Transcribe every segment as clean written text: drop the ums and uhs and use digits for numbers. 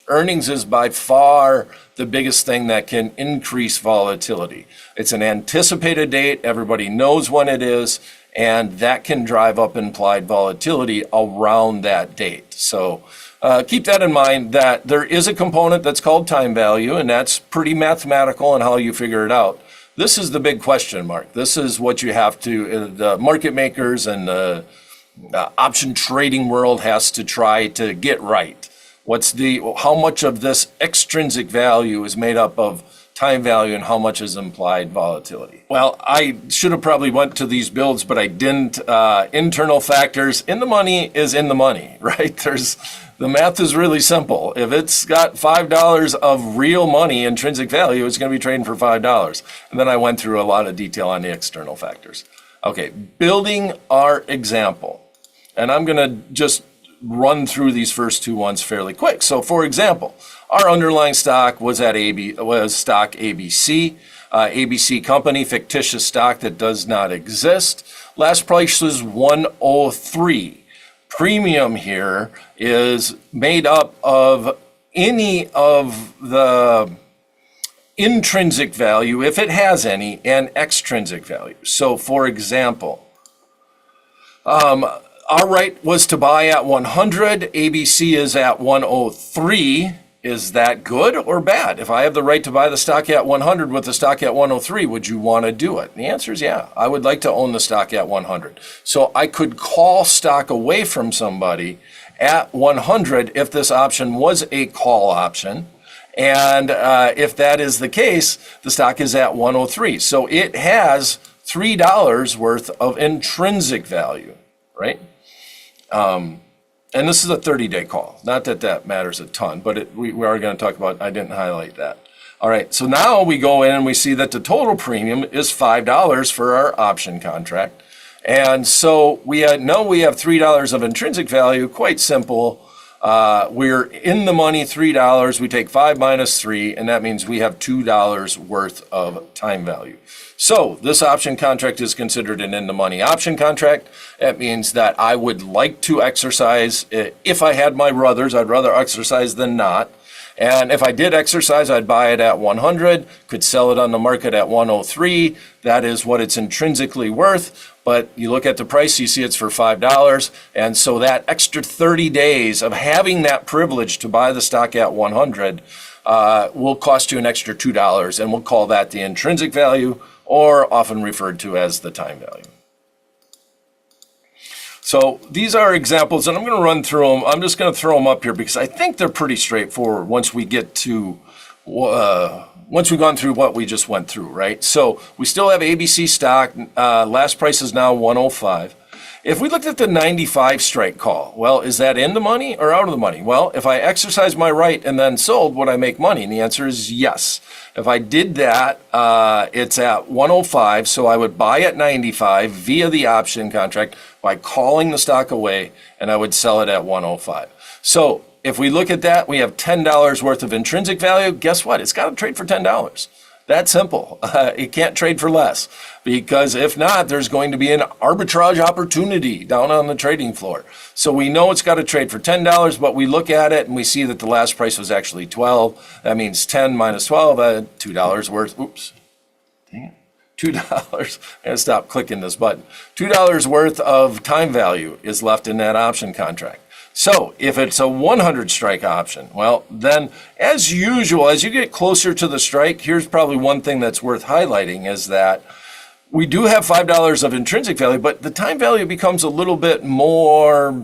Earnings is by far the biggest thing that can increase volatility. It's an anticipated date, everybody knows when it is, and that can drive up implied volatility around that date. So keep that in mind, that there is a component that's called time value, and that's pretty mathematical in how you figure it out. This is the big question mark. This is what you have to, the market makers and the option trading world has to try to get right. How much of this extrinsic value is made up of time value and how much is implied volatility? Well, I should have probably went to these builds, but I didn't. Internal factors, in the money is in the money, right? The math is really simple. If it's got $5 of real money, intrinsic value, it's going to be trading for $5. And then I went through a lot of detail on the external factors. Okay, building our example. And I'm going to just run through these first two ones fairly quick. So for example, our underlying stock was stock ABC, ABC company, fictitious stock that does not exist. Last price was 103. Premium here is made up of any of the intrinsic value, if it has any, and extrinsic value. So for example, our right was to buy at 100, ABC is at 103. Is that good or bad? If I have the right to buy the stock at 100 with the stock at 103, would you want to do it? And the answer is yeah, I would like to own the stock at 100. So I could call stock away from somebody at 100 if this option was a call option. And if that is the case, the stock is at 103. So it has $3 worth of intrinsic value, right? And this is a 30-day call. Not that that matters a ton, but we are going to talk about, I didn't highlight that. All right, so now we go in and we see that the total premium is $5 for our option contract. And so we know we have $3 of intrinsic value, quite simple. We're in the money $3, we take 5 minus 3, and that means we have $2 worth of time value. So this option contract is considered an in-the-money option contract. That means that I would like to exercise. If I had my ruthers, I'd rather exercise than not. And if I did exercise, I'd buy it at 100, could sell it on the market at 103. That is what it's intrinsically worth. But you look at the price, you see it's for $5. And so that extra 30 days of having that privilege to buy the stock at 100 will cost you an extra $2. And we'll call that the intrinsic value, or often referred to as the time value. So these are examples, and I'm going to run through them. I'm just going to throw them up here because I think they're pretty straightforward once we get to, once we've gone through what we just went through, right? So we still have ABC stock. Last price is now 105. If we looked at the 95 strike call, well, is that in the money or out of the money? Well, if I exercise my right and then sold, would I make money? And the answer is yes. If I did that, it's at 105, so I would buy at 95 via the option contract by calling the stock away, and I would sell it at 105. So if we look at that, we have $10 worth of intrinsic value. Guess what? It's got to trade for $10. That simple. It can't trade for less, because if not, there's going to be an arbitrage opportunity down on the trading floor. So we know it's got to trade for $10, but we look at it and we see that the last price was actually 12. That means 10 minus 12, $2 worth. Oops. Dang it. $2. I gotta stop clicking this button. $2 worth of time value is left in that option contract. So if it's a 100 strike option, well, then as usual, as you get closer to the strike, here's probably one thing that's worth highlighting is that we do have $5 of intrinsic value, but the time value becomes a little bit more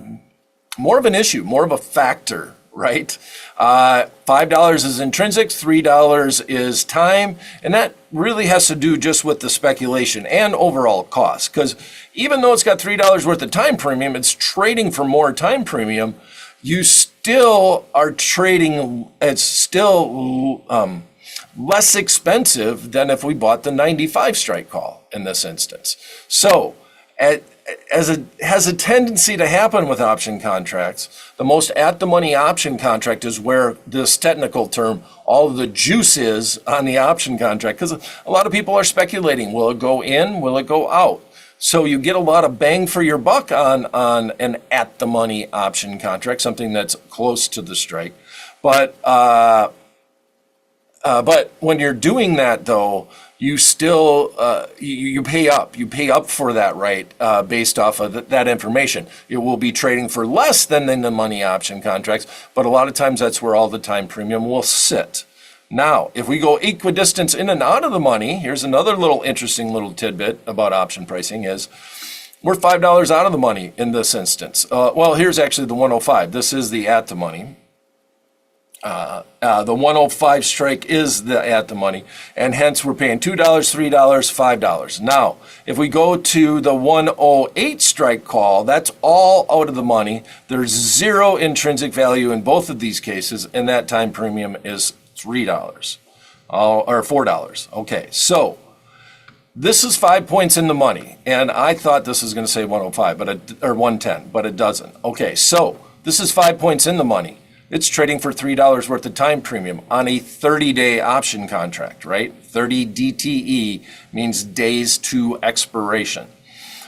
of an issue, more of a factor, right? $5 is intrinsic, $3 is time, and that really has to do just with the speculation and overall cost, because even though it's got $3 worth of time premium, it's trading for more time premium, you still are trading, it's still less expensive than if we bought the 95 strike call in this instance. So as it has a tendency to happen with option contracts, the most at-the-money option contract is where this technical term, all of the juice is on the option contract, because a lot of people are speculating, will it go in, will it go out? So you get a lot of bang for your buck on an at-the-money option contract, something that's close to the strike. But when you're doing that, though, you still you pay up. You pay up for that right based off of that information. It will be trading for less than in the money option contracts, but a lot of times that's where all the time premium will sit. Now, if we go equidistance in and out of the money, here's another little interesting little tidbit about option pricing is we're $5 out of the money in this instance. Well, here's actually the 105. This is the at the money. The 105 strike is the at the money, and hence we're paying $2, $3, $5. Now, if we go to the 108 strike call, that's all out of the money. There's zero intrinsic value in both of these cases, and that time premium is $3 or $4. Okay, so this is 5 points in the money, and I thought this was going to say 105, or 110, but it doesn't. Okay, so this is 5 points in the money. It's trading for $3 worth of time premium on a 30-day option contract, right? 30 DTE means days to expiration.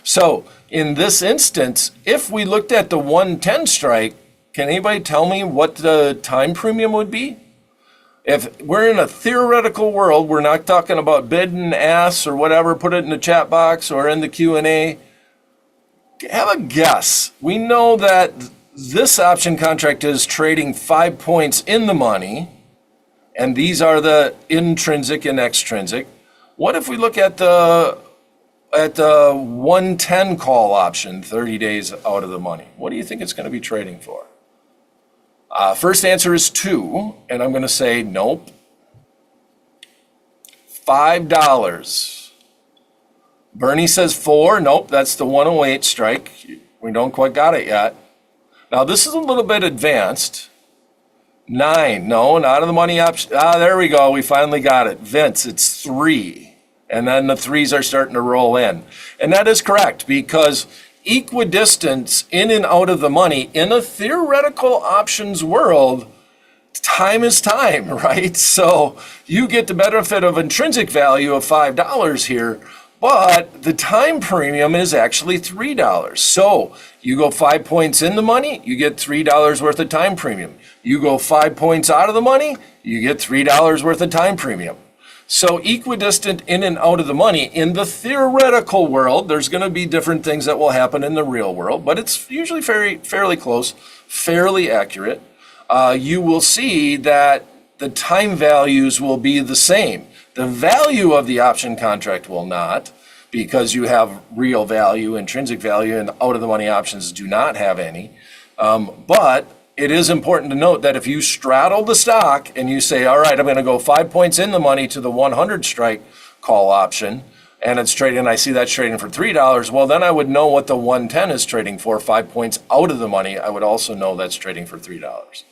So in this instance, if we looked at the 110 strike, can anybody tell me what the time premium would be? If we're in a theoretical world, we're not talking about bid and ask or whatever, put it in the chat box or in the Q&A. Have a guess. We know that this option contract is trading 5 points in the money, and these are the intrinsic and extrinsic. What if we look at the 110 call option, 30 days out of the money? What do you think it's going to be trading for? First answer is 2, and I'm going to say nope. $5. Bernie says 4. Nope, that's the 108 strike. We don't quite got it yet. Now, this is a little bit advanced. 9. No, not in the money option. There we go. We finally got it. Vince, it's 3. And then the 3s are starting to roll in. And that is correct because equidistance in and out of the money in a theoretical options world, time is time, right? So you get the benefit of intrinsic value of $5 here, but the time premium is actually $3. So you go 5 points in the money, you get $3 worth of time premium. You go 5 points out of the money, you get $3 worth of time premium. So equidistant in and out of the money, in the theoretical world, there's going to be different things that will happen in the real world, but it's usually fairly close, fairly accurate. You will see that the time values will be the same. The value of the option contract will not, because you have real value, intrinsic value, and out of the money options do not have any. But it is important to note that if you straddle the stock and you say, all right, I'm going to go 5 points in the money to the 100 strike call option, and it's trading, and I see that's trading for $3, well, then I would know what the 110 is trading for, 5 points out of the money. I would also know that's trading for $3.